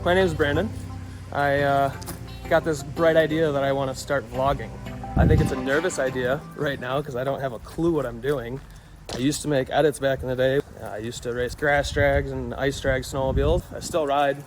My name is Brandon. I got this bright idea that I want to start vlogging. I think it's a nervous idea right now because I don't have a clue what I'm doing. I used to make edits back in the day. I used to race grass drags and ice drag snowmobiles. I still ride.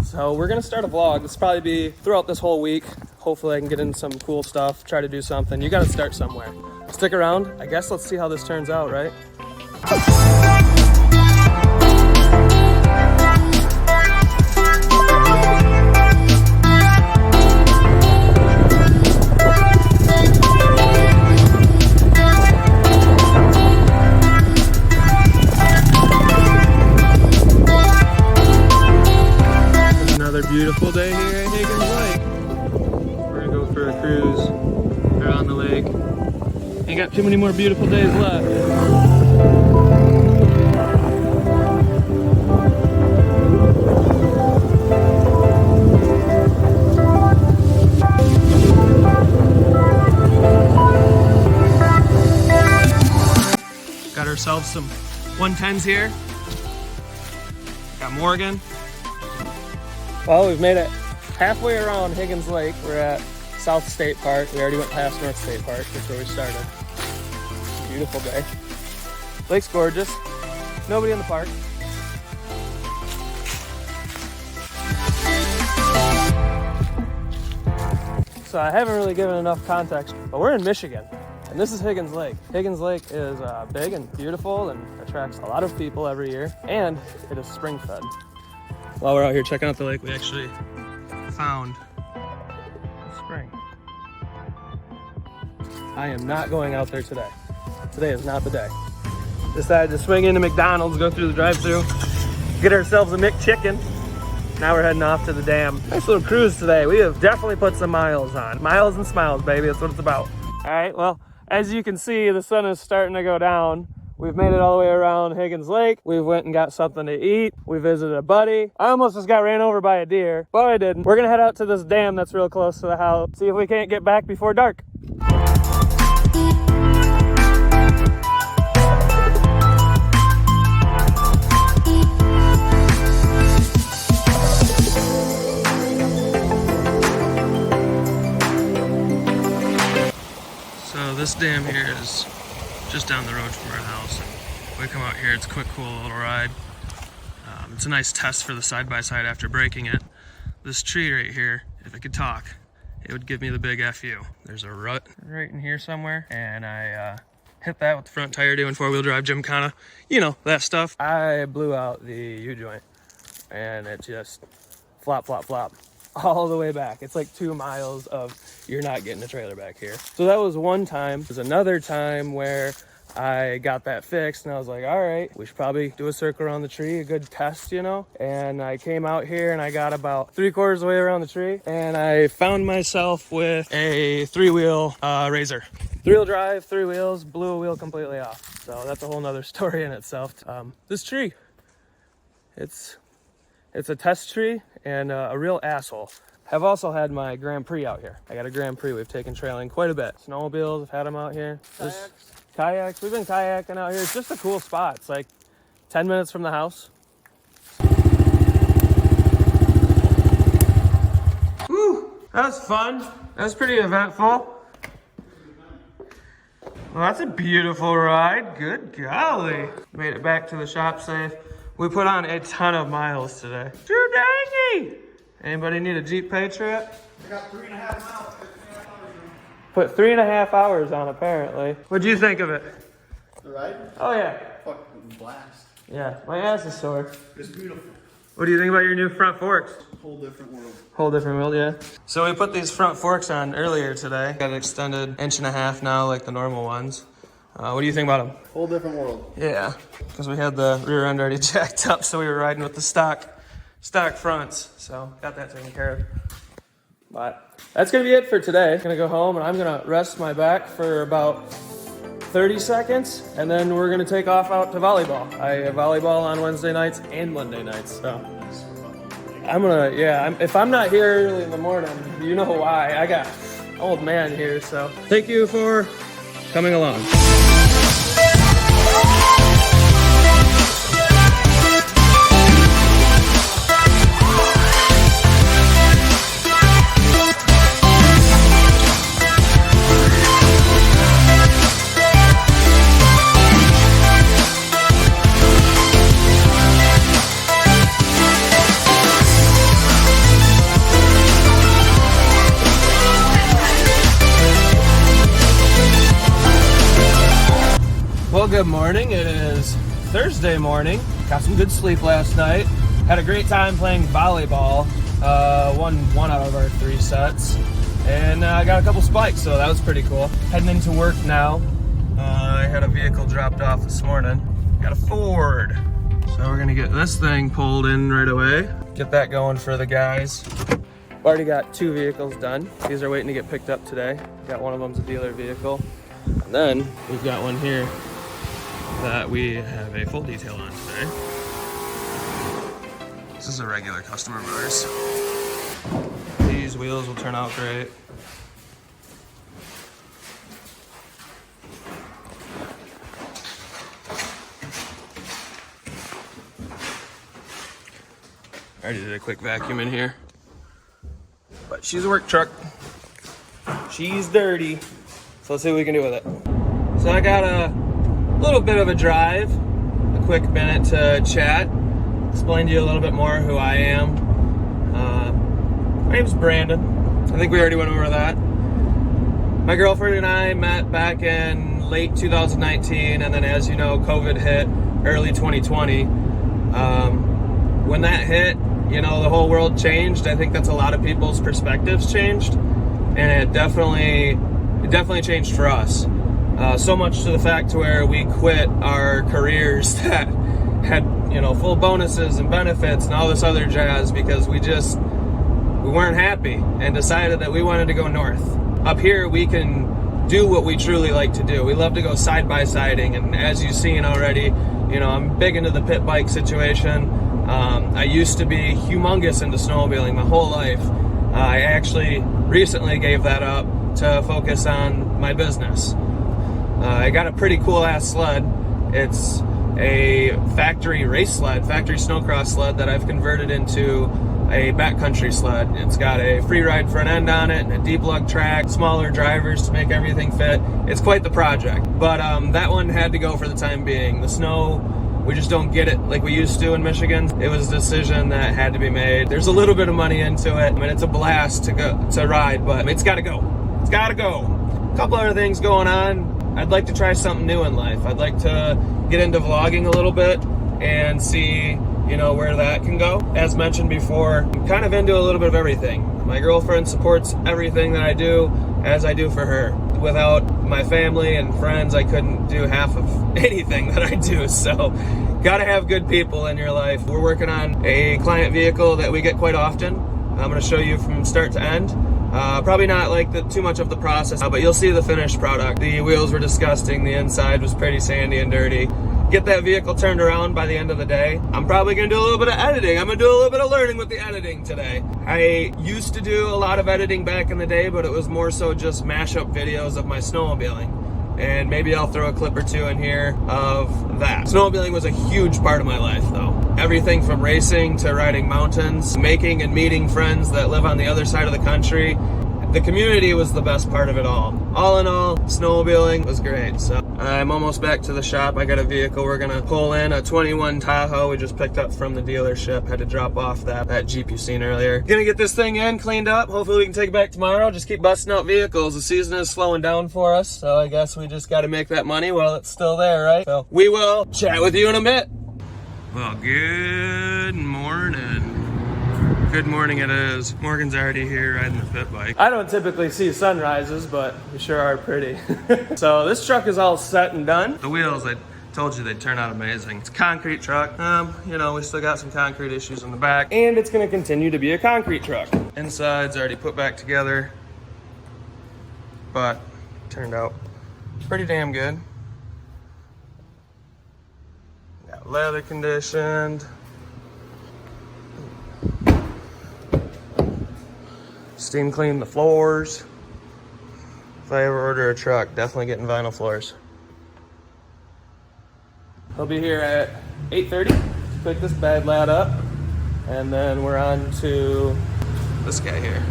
So we're gonna start a vlog. This will probably be throughout this whole week. Hopefully I can get into some cool stuff, try to do something. You gotta start somewhere. Stick around. I guess let's see how this turns out, right? Beautiful day here at Higgins Lake. We're gonna go for a cruise around the lake. Ain't got too many more beautiful days left. Got ourselves some 110s here. Got Morgan. Well, we've made it halfway around Higgins Lake. We're at South State Park. We already went past North State Park. That's where we started. Beautiful day. Lake's gorgeous. Nobody in the park. So I haven't really given enough context, but we're in Michigan, and this is Higgins Lake. Higgins Lake is big and beautiful and attracts a lot of people every year, and it is spring fed. While we're out here checking out the lake, we actually found spring. I am not going out there today. Today is not the day. Decided to swing into McDonald's, go through the drive-thru, get ourselves a McChicken. Now we're heading off to the dam. Nice little cruise today. We have definitely put some miles on. Miles and smiles, baby. That's what it's about. All right, well, as you can see, the sun is starting to go down. We've made it all the way around Higgins Lake. We went and got something to eat. We visited a buddy. I almost just got ran over by a deer, but I didn't. We're gonna head out to this dam that's real close to the house, see if we can't get back before dark. So this dam here is just down the road from our house, and we come out here. It's a quick, cool little ride. It's a nice test for the side-by-side after breaking it. This tree right here, if it could talk, it would give me the big FU. There's a rut right in here somewhere, and I hit that with the front tire doing four-wheel drive gymkhana. You know, that stuff. I blew out the U-joint, and it just flop, flop, flop all the way back. It's like 2 miles of you're not getting a trailer back here. So that was one time. There's another time where I got that fixed and I was like, all right, we should probably do a circle around the tree, a good test, you know? And I came out here and I got about 3/4 of the way around the tree, and I found myself with a 3-wheel Razor. 3-wheel drive, 3 wheels, blew a wheel completely off. So that's a whole nother story in itself. This tree, it's a test tree and a real asshole. I've also had my Grand Prix out here. I got a Grand Prix. We've taken trailing quite a bit. Snowmobiles, I've had them out here. Kayaks. We've been kayaking out here. It's just a cool spot. It's like 10 minutes from the house. Woo, that was fun. That was pretty eventful. Well, that's a beautiful ride. Good golly. Made it back to the shop safe. We put on a ton of miles today. Too dangy! Anybody need a Jeep Patriot? I got 3.5 miles. Put 3.5 hours on, apparently. What'd you think of it? The ride? Oh, yeah. Fucking blast. Yeah, my ass is sore. It's beautiful. What do you think about your new front forks? Whole different world. Whole different world, yeah. So we put these front forks on earlier today. Got an extended 1.5 inch now, like the normal ones. What do you think about them? Whole different world. Yeah, because we had the rear end already jacked up, so we were riding with the stock fronts. So got that taken care of. But that's gonna be it for today. I'm gonna go home and I'm gonna rest my back for about 30 seconds, and then we're gonna take off out to volleyball. I have volleyball on Wednesday nights and Monday nights, so I'm gonna, if I'm not here early in the morning, you know why. I got old man here, so thank you for coming along. good morning. It is Thursday morning. Got some good sleep last night. Had a great time playing volleyball. Won one out of our 3 sets. And I got a couple spikes, so that was pretty cool. Heading into work now. I had a vehicle dropped off this morning. Got a Ford. So we're gonna get this thing pulled in right away. Get that going for the guys. Already got 2 vehicles done. These are waiting to get picked up today. Got one of them's a dealer vehicle. And then we've got one here that we have a full detail on today. This is a regular customer of ours. These wheels will turn out great. I already did a quick vacuum in here. But she's a work truck. She's dirty. So let's see what we can do with it. So I got a little bit of a drive, a quick minute to chat, explain to you a little bit more who I am. My name's Brandon. I think we already went over that. My girlfriend and I met back in late 2019, and then as you know, COVID hit early 2020. When that hit, you know, the whole world changed. I think that's a lot of people's perspectives changed, and it definitely changed for us. So much to the fact to where we quit our careers that had, you know, full bonuses and benefits and all this other jazz because we weren't happy and decided that we wanted to go north. Up here, we can do what we truly like to do. We love to go side-by-siding, and as you've seen already, you know, I'm big into the pit bike situation. I used to be humongous into snowmobiling my whole life. I actually recently gave that up to focus on my business. I got a pretty cool ass sled. It's a factory race sled, factory snowcross sled that I've converted into a backcountry sled. It's got a free ride front end on it and a deep lug track, smaller drivers to make everything fit. It's quite the project, but that one had to go for the time being. The snow, we just don't get it like we used to in Michigan. It was a decision that had to be made. There's a little bit of money into it. I mean, it's a blast to ride, but it's gotta go. It's gotta go. A couple other things going on. I'd like to try something new in life. I'd like to get into vlogging a little bit and see, you know, where that can go. As mentioned before, I'm kind of into a little bit of everything. My girlfriend supports everything that I do as I do for her. Without my family and friends, I couldn't do half of anything that I do. So, gotta have good people in your life. We're working on a client vehicle that we get quite often. I'm gonna show you from start to end. Probably not like too much of the process, but you'll see the finished product. The wheels were disgusting. The inside was pretty sandy and dirty. Get that vehicle turned around by the end of the day. I'm probably gonna do a little bit of editing. I'm gonna do a little bit of learning with the editing today. I used to do a lot of editing back in the day, but it was more so just mashup videos of my snowmobiling. And maybe I'll throw a clip or 2 in here of that. Snowmobiling was a huge part of my life though. Everything from racing to riding mountains, making and meeting friends that live on the other side of the country. The community was the best part of it all. All in all, snowmobiling was great. So I'm almost back to the shop. I got a vehicle we're gonna pull in, a 21 Tahoe we just picked up from the dealership. Had to drop off that Jeep you seen earlier. Gonna get this thing in, cleaned up. Hopefully we can take it back tomorrow. Just keep busting out vehicles. The season is slowing down for us, so I guess we just gotta make that money while it's still there, right? So we will chat with you in a bit. Well, good morning. Good morning it is. Morgan's already here riding the pit bike. I don't typically see sunrises, but we sure are pretty. So this truck is all set and done. The wheels, I told you they'd turn out amazing. It's a concrete truck. You know, we still got some concrete issues in the back, and it's gonna continue to be a concrete truck. Inside's already put back together, but turned out pretty damn good. Got leather conditioned. Steam clean the floors. If I ever order a truck, definitely getting vinyl floors. He'll be here at 8:30 to pick this bad lad up. And then we're on to this guy here.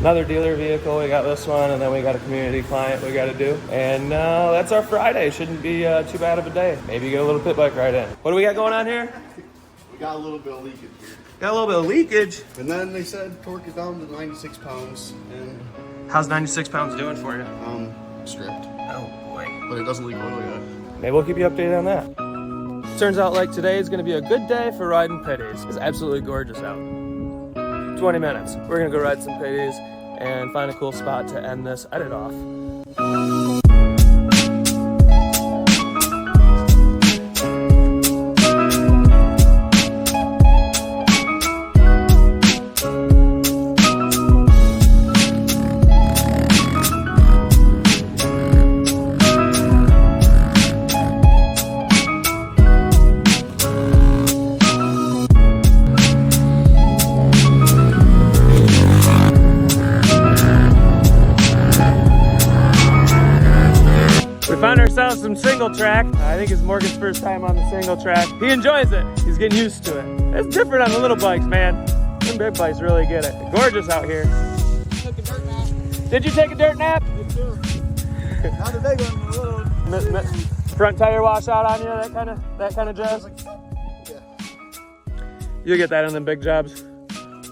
Another dealer vehicle, we got this one, and then we got a community client we gotta do. And that's our Friday. Shouldn't be too bad of a day. Maybe get a little pit bike ride in. What do we got going on here? We got a little bit of leakage here. Got a little bit of leakage. And then they said torque is down to 96 pounds. And how's 96 pounds doing for you? stripped. Oh Hopefully. But it doesn't leak oil yet. Maybe we'll keep you updated on that. Turns out like today is gonna be a good day for riding pitties. It's absolutely gorgeous out. 20 minutes. We're gonna go ride some pitties and find a cool spot to end this edit off. Found ourselves some single track. I think it's Morgan's first time on the single track. He enjoys it. He's getting used to it. It's different on the little bikes, man. Them big bikes really get it. Gorgeous out here. Took a dirt nap. Did you take a dirt nap? Yes, sir. Not a big one, a little. Front tire wash out on you, that kind of jazz? Yeah. You get that on them big jobs.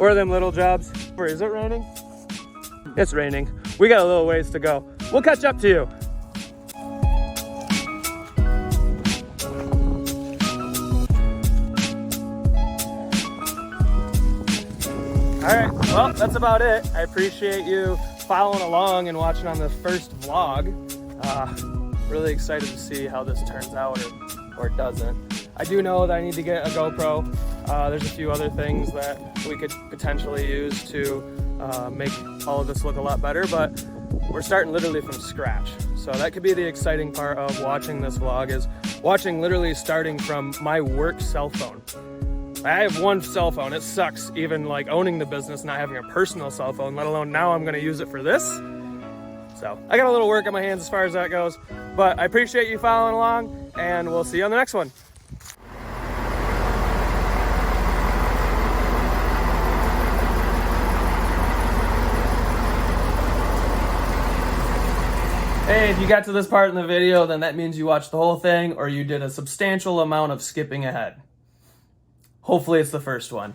Or them little jobs. Where is it raining? It's raining. We got a little ways to go. We'll catch up to you. All right, well, that's about it. I appreciate you following along and watching on the first vlog. Really excited to see how this turns out or it doesn't. I do know that I need to get a GoPro. There's a few other things that we could potentially use to make all of this look a lot better, but we're starting literally from scratch. So that could be the exciting part of watching this vlog, is watching literally starting from my work cell phone. I have one cell phone. It sucks even like owning the business, not having a personal cell phone, let alone now I'm gonna use it for this. So I got a little work on my hands as far as that goes, but I appreciate you following along and we'll see you on the next one. Hey, if you got to this part in the video, then that means you watched the whole thing or you did a substantial amount of skipping ahead. Hopefully it's the first one.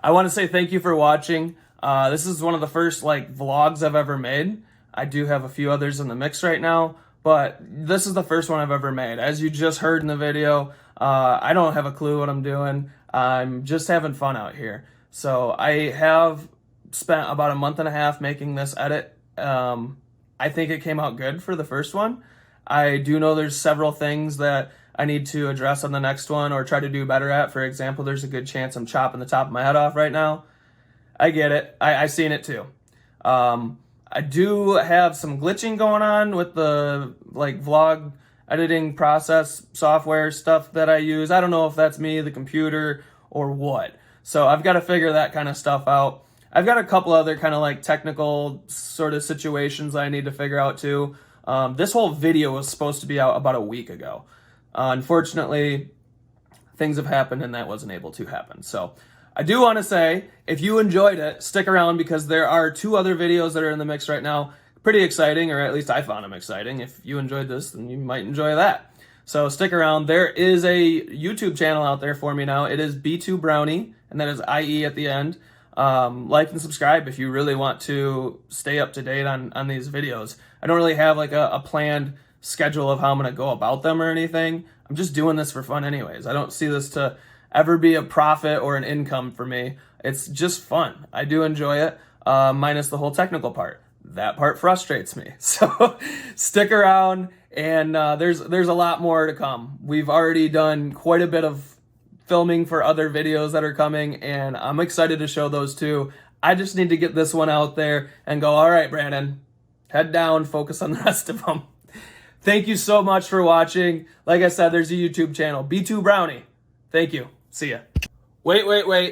I want to say thank you for watching. This is one of the first vlogs I've ever made. I do have a few others in the mix right now, but this is the first one I've ever made. As you just heard in the video, I don't have a clue what I'm doing. I'm just having fun out here. So I have spent about a month and a half making this edit. I think it came out good for the first one. I do know there's several things that I need to address on the next one or try to do better at. For example, there's a good chance I'm chopping the top of my head off right now. I get it. I've seen it too. I do have some glitching going on with the vlog editing process software stuff that I use. I don't know if that's me, the computer, or what. So I've got to figure that kind of stuff out. I've got a couple other kind of technical sort of situations I need to figure out too. This whole video was supposed to be out about a week ago. Unfortunately, things have happened and that wasn't able to happen. So I do want to say, if you enjoyed it, stick around because there are 2 other videos that are in the mix right now. Pretty exciting, or at least I found them exciting. If you enjoyed this, then you might enjoy that. So stick around. There is a YouTube channel out there for me now. It is B2 Brownie, and that is IE at the end. Like and subscribe if you really want to stay up to date on these videos. I don't really have a planned schedule of how I'm going to go about them or anything. I'm just doing this for fun anyways. I don't see this to ever be a profit or an income for me. It's just fun. I do enjoy it, minus the whole technical part. That part frustrates me. So stick around, and there's a lot more to come. We've already done quite a bit of filming for other videos that are coming, and I'm excited to show those too. I just need to get this one out there and go, all right, Brandon, head down, focus on the rest of them. Thank you so much for watching. Like I said, there's a YouTube channel, B2 Brownie. Thank you. See ya. Wait.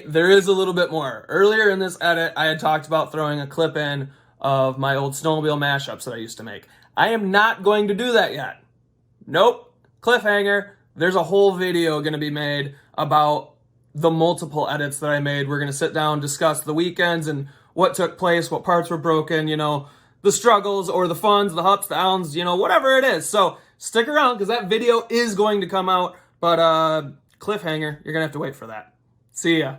There is a little bit more. Earlier in this edit, I had talked about throwing a clip in of my old snowmobile mashups that I used to make. I am not going to do that yet. Nope. Cliffhanger. There's a whole video going to be made about the multiple edits that I made. We're going to sit down, discuss the weekends and what took place, what parts were broken, the struggles or the funs, the ups, the downs, whatever it is. So stick around because that video is going to come out, but cliffhanger, you're going to have to wait for that. See ya.